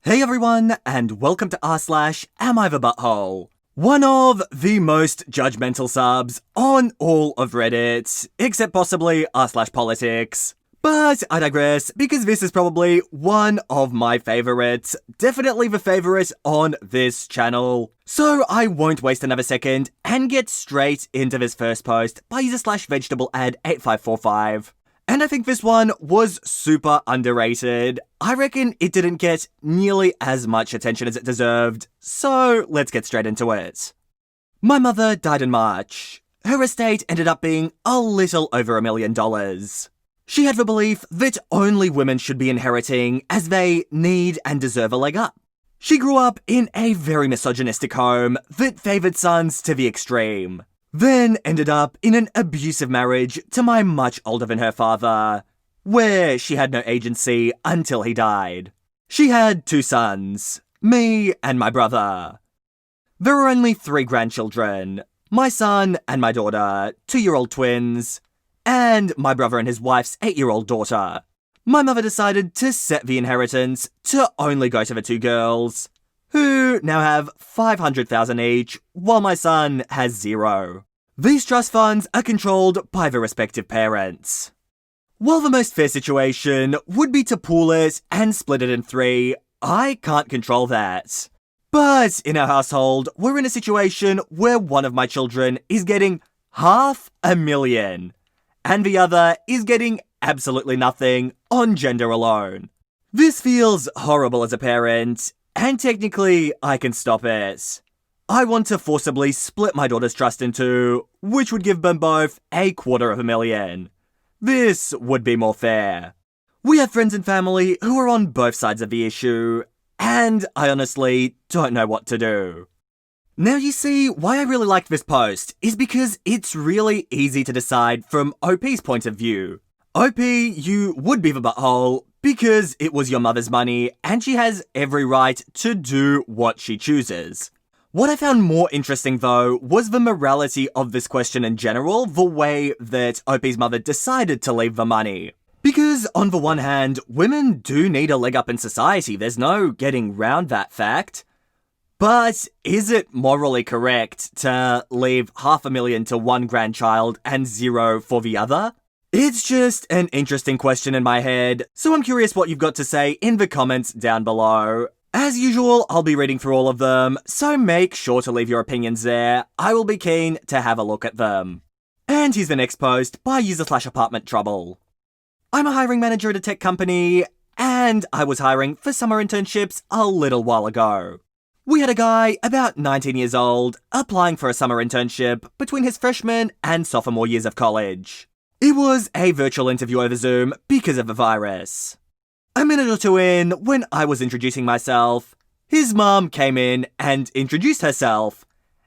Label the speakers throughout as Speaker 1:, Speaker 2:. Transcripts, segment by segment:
Speaker 1: Hey everyone, and welcome to r/AmITheA, one of the most judgmental subs on all of Reddit, except possibly r/politics. But I digress, because this is probably one of my favorites, definitely the favorite on this channel. So I won't waste another second and get straight into this first post by user/vegetablead8545. And I think this one was super underrated. I reckon it didn't get nearly as much attention as it deserved, so let's get straight into it. My mother died in March. Her estate ended up being a little over $1 million. She had the belief that only women should be inheriting as they need and deserve a leg up. She grew up in a very misogynistic home that favoured sons to the extreme. Then ended up in an abusive marriage to my much older than her father, where she had no agency until he died. She had 2 sons, me and my brother. There were only 3 grandchildren, my son and my daughter, 2-year-old twins, and my brother and his wife's 8-year-old daughter. My mother decided to set the inheritance to only go to the 2 girls, who now have $500,000 each, while my son has 0. These trust funds are controlled by the respective parents. While the most fair situation would be to pool it and split it in 3, I can't control that. But in our household, we're in a situation where one of my children is getting $500,000, and the other is getting absolutely nothing on gender alone. This feels horrible as a parent, and technically, I can stop it. I want to forcibly split my daughter's trust in 2, which would give them both $250,000. This would be more fair. We have friends and family who are on both sides of the issue, and I honestly don't know what to do. Now you see, why I really liked this post is because it's really easy to decide from OP's point of view. OP, you would be the butthole, because it was your mother's money and she has every right to do what she chooses. What I found more interesting though was the morality of this question in general, the way that OP's mother decided to leave the money. Because on the one hand, women do need a leg up in society, there's no getting round that fact. But is it morally correct to leave $500,000 to one grandchild and 0 for the other? It's just an interesting question in my head, so I'm curious what you've got to say in the comments down below. As usual, I'll be reading through all of them, so make sure to leave your opinions there. I will be keen to have a look at them. And here's the next post by user/apartment trouble. I'm a hiring manager at a tech company, and I was hiring for summer internships a little while ago. We had a guy about 19 years old applying for a summer internship between his freshman and sophomore years of college. It was a virtual interview over Zoom because of the virus. A minute or 2 in, when I was introducing myself, his mum came in and introduced herself,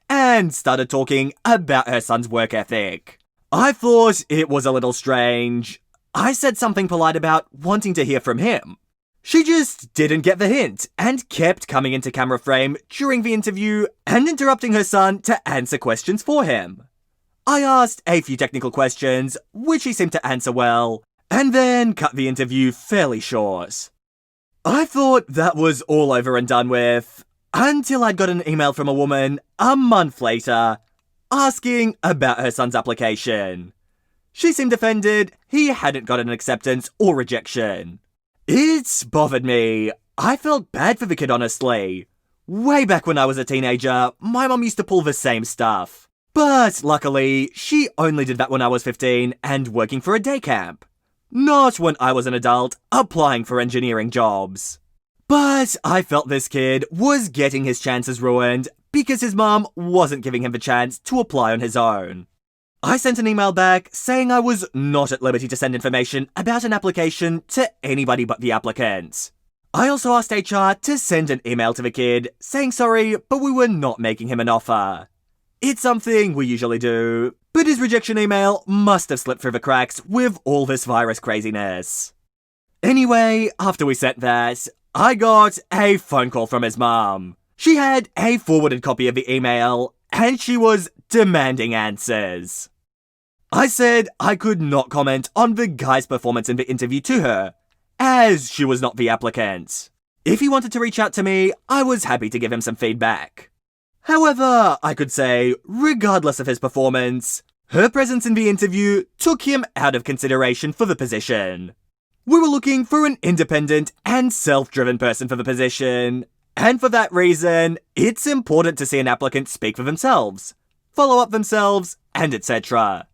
Speaker 1: and started talking about her son's work ethic. I thought it was a little strange. I said something polite about wanting to hear from him. She just didn't get the hint, and kept coming into camera frame during the interview and interrupting her son to answer questions for him. I asked a few technical questions, which he seemed to answer well, and then cut the interview fairly short. I thought that was all over and done with, until I'd got an email from a woman a month later, asking about her son's application. She seemed offended he hadn't got an acceptance or rejection. It's bothered me. I felt bad for the kid, honestly. Way back when I was a teenager, my mum used to pull the same stuff. But luckily, she only did that when I was 15 and working for a day camp. Not when I was an adult applying for engineering jobs. But I felt this kid was getting his chances ruined because his mum wasn't giving him the chance to apply on his own. I sent an email back saying I was not at liberty to send information about an application to anybody but the applicant. I also asked HR to send an email to the kid saying sorry, but we were not making him an offer. It's something we usually do, but his rejection email must have slipped through the cracks with all this virus craziness. Anyway, after we sent that, I got a phone call from his mum. She had a forwarded copy of the email, and she was demanding answers. I said I could not comment on the guy's performance in the interview to her, as she was not the applicant. If he wanted to reach out to me, I was happy to give him some feedback. However, I could say, regardless of his performance, her presence in the interview took him out of consideration for the position. We were looking for an independent and self-driven person for the position, and for that reason, it's important to see an applicant speak for themselves, follow up themselves, and etc.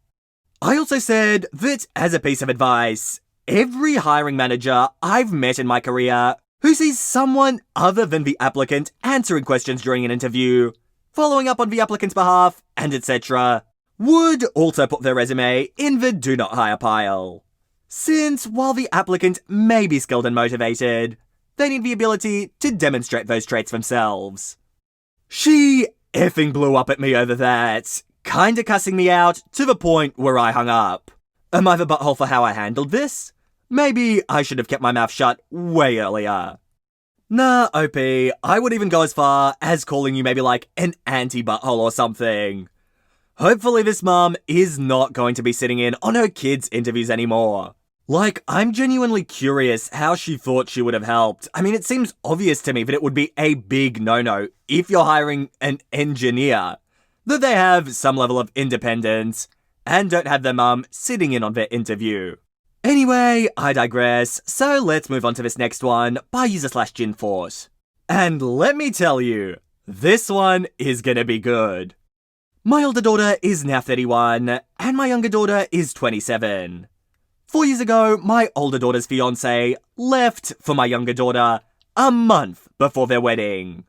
Speaker 1: I also said that, as a piece of advice, every hiring manager I've met in my career who sees someone other than the applicant answering questions during an interview, following up on the applicant's behalf, and etc., would also put their resume in the do not hire pile. Since while the applicant may be skilled and motivated, they need the ability to demonstrate those traits themselves. She effing blew up at me over that, kinda cussing me out to the point where I hung up. Am I the butthole for how I handled this? Maybe I should have kept my mouth shut way earlier. Nah, OP, I would even go as far as calling you maybe like an anti-butthole or something. Hopefully this mum is not going to be sitting in on her kids' interviews anymore. Like, I'm genuinely curious how she thought she would have helped. I mean, it seems obvious to me that it would be a big no-no if you're hiring an engineer, that they have some level of independence and don't have their mum sitting in on their interview. Anyway, I digress, so let's move on to this next one by user/Jinfort. And let me tell you, this one is gonna be good. My older daughter is now 31, and my younger daughter is 27. 4 years ago, my older daughter's fiancé left for my younger daughter a month before their wedding.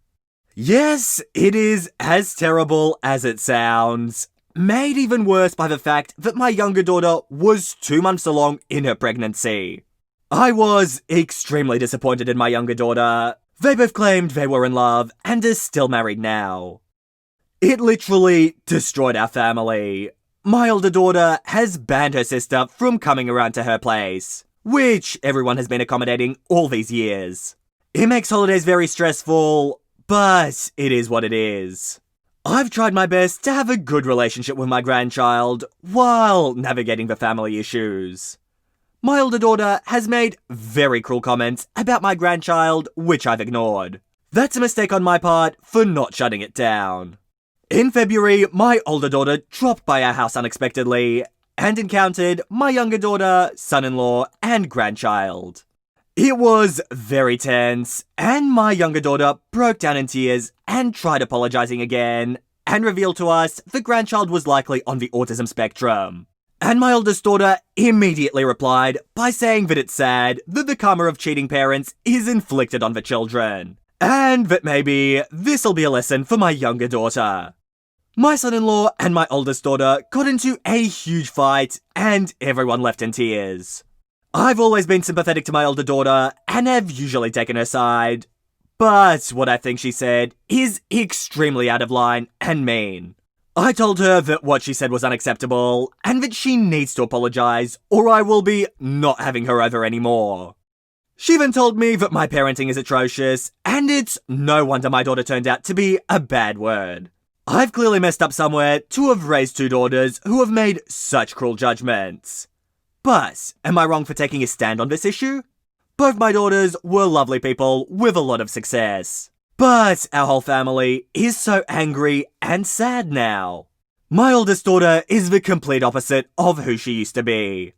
Speaker 1: Yes, it is as terrible as it sounds. Made even worse by the fact that my younger daughter was 2 months along in her pregnancy. I was extremely disappointed in my younger daughter. They both claimed they were in love and are still married now. It literally destroyed our family. My older daughter has banned her sister from coming around to her place, which everyone has been accommodating all these years. It makes holidays very stressful, but it is what it is. I've tried my best to have a good relationship with my grandchild while navigating the family issues. My older daughter has made very cruel comments about my grandchild, which I've ignored. That's a mistake on my part for not shutting it down. In February, my older daughter dropped by our house unexpectedly and encountered my younger daughter, son-in-law, and grandchild. It was very tense, and my younger daughter broke down in tears and tried apologizing again, and revealed to us the grandchild was likely on the autism spectrum. And my oldest daughter immediately replied by saying that it's sad that the karma of cheating parents is inflicted on the children, and that maybe this'll be a lesson for my younger daughter. My son-in-law and my oldest daughter got into a huge fight, and everyone left in tears. I've always been sympathetic to my older daughter, and have usually taken her side. But what I think she said is extremely out of line and mean. I told her that what she said was unacceptable, and that she needs to apologize, or I will be not having her over anymore. She then told me that my parenting is atrocious, and it's no wonder my daughter turned out to be a bad word. I've clearly messed up somewhere to have raised 2 daughters who have made such cruel judgments. But, am I wrong for taking a stand on this issue? Both my daughters were lovely people with a lot of success. But our whole family is so angry and sad now. My oldest daughter is the complete opposite of who she used to be.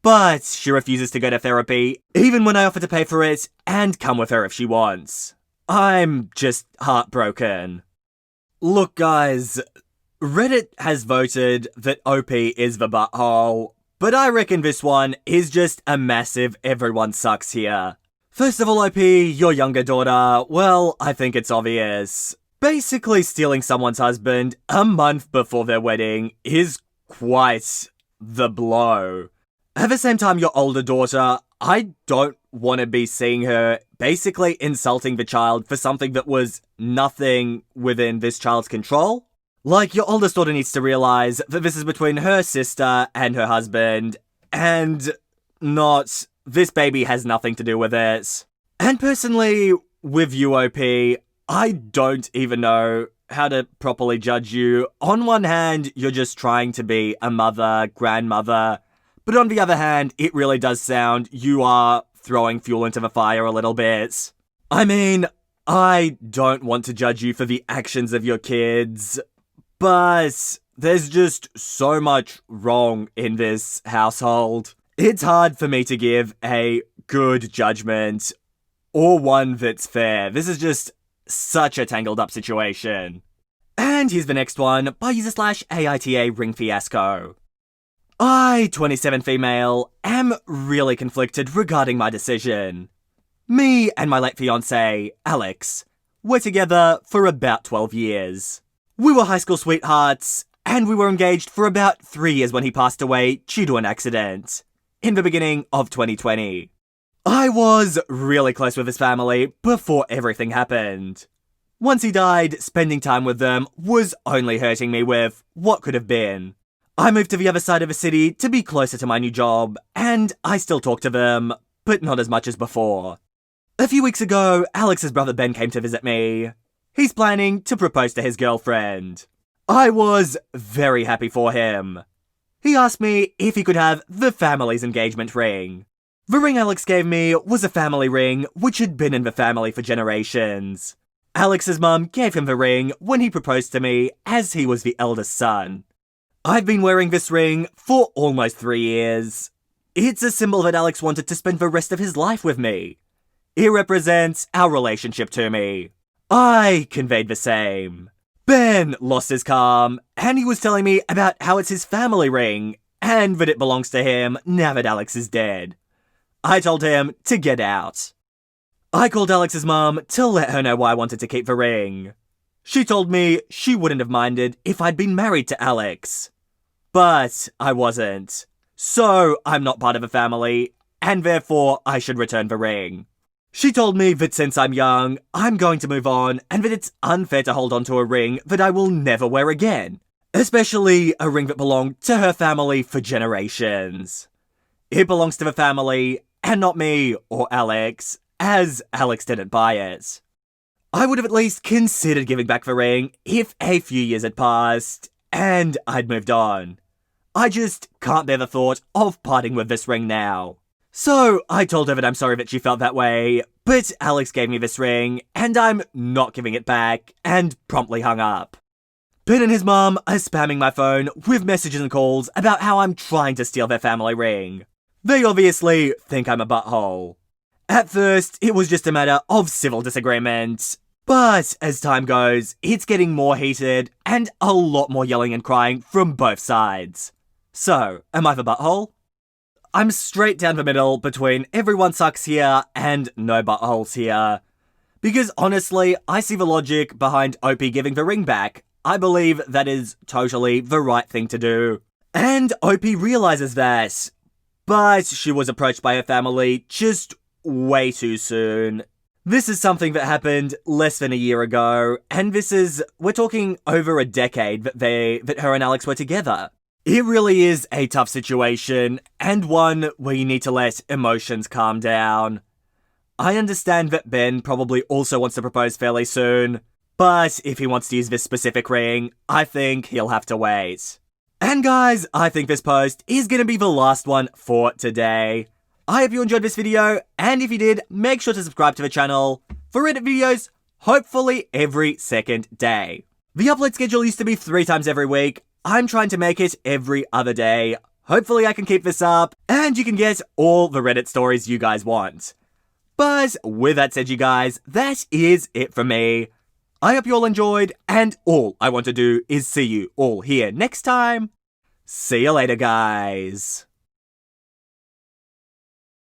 Speaker 1: But she refuses to go to therapy, even when I offer to pay for it and come with her if she wants. I'm just heartbroken. Look guys, Reddit has voted that OP is the butthole, but I reckon this one is just a massive everyone sucks here. First of all, OP, your younger daughter, well, I think it's obvious. Basically stealing someone's husband a month before their wedding is quite the blow. At the same time, your older daughter, I don't want to be seeing her basically insulting the child for something that was nothing within this child's control. Like, your oldest daughter needs to realize that this is between her sister and her husband, and not, this baby has nothing to do with it. And personally, with you, OP, I don't even know how to properly judge you. On one hand, you're just trying to be a mother, grandmother, but on the other hand, it really does sound you are throwing fuel into the fire a little bit. I mean, I don't want to judge you for the actions of your kids, but there's just so much wrong in this household. It's hard for me to give a good judgment or one that's fair. This is just such a tangled up situation. And here's the next one by user / AITA ring fiasco. I, 27 female, am really conflicted regarding my decision. Me and my late fiancé, Alex, were together for about 12 years. We were high school sweethearts, and we were engaged for about 3 years when he passed away due to an accident, in the beginning of 2020. I was really close with his family before everything happened. Once he died, spending time with them was only hurting me with what could have been. I moved to the other side of the city to be closer to my new job, and I still talk to them, but not as much as before. A few weeks ago, Alex's brother Ben came to visit me. He's planning to propose to his girlfriend. I was very happy for him. He asked me if he could have the family's engagement ring. The ring Alex gave me was a family ring which had been in the family for generations. Alex's mum gave him the ring when he proposed to me as he was the eldest son. I've been wearing this ring for almost 3 years. It's a symbol that Alex wanted to spend the rest of his life with me. It represents our relationship to me. I conveyed the same. Ben lost his calm, and he was telling me about how it's his family ring, and that it belongs to him now that Alex is dead. I told him to get out. I called Alex's mum to let her know why I wanted to keep the ring. She told me she wouldn't have minded if I'd been married to Alex. But I wasn't. So I'm not part of the family, and therefore I should return the ring. She told me that since I'm young, I'm going to move on, and that it's unfair to hold on to a ring that I will never wear again. Especially a ring that belonged to her family for generations. It belongs to the family, and not me or Alex, as Alex didn't buy it. I would have at least considered giving back the ring if a few years had passed, and I'd moved on. I just can't bear the thought of parting with this ring now. So I told her that I'm sorry that she felt that way, but Alex gave me this ring, and I'm not giving it back, and promptly hung up. Ben and his mum are spamming my phone with messages and calls about how I'm trying to steal their family ring. They obviously think I'm a butthole. At first, it was just a matter of civil disagreement, but as time goes, it's getting more heated and a lot more yelling and crying from both sides. So, am I the butthole? I'm straight down the middle between everyone sucks here and no buttholes here. Because honestly, I see the logic behind OP giving the ring back. I believe that is totally the right thing to do. And OP realizes that. But she was approached by her family just way too soon. This is something that happened less than a year ago, and we're talking over a decade that her and Alex were together. It really is a tough situation, and one where you need to let emotions calm down. I understand that Ben probably also wants to propose fairly soon, but if he wants to use this specific ring, I think he'll have to wait. And guys, I think this post is going to be the last one for today. I hope you enjoyed this video, and if you did, make sure to subscribe to the channel for Reddit videos, hopefully every second day. The upload schedule used to be 3 times every week. I'm trying to make it every other day. Hopefully I can keep this up, and you can get all the Reddit stories you guys want. But with that said, you guys, that is it for me. I hope you all enjoyed, and all I want to do is see you all here next time. See you later, guys.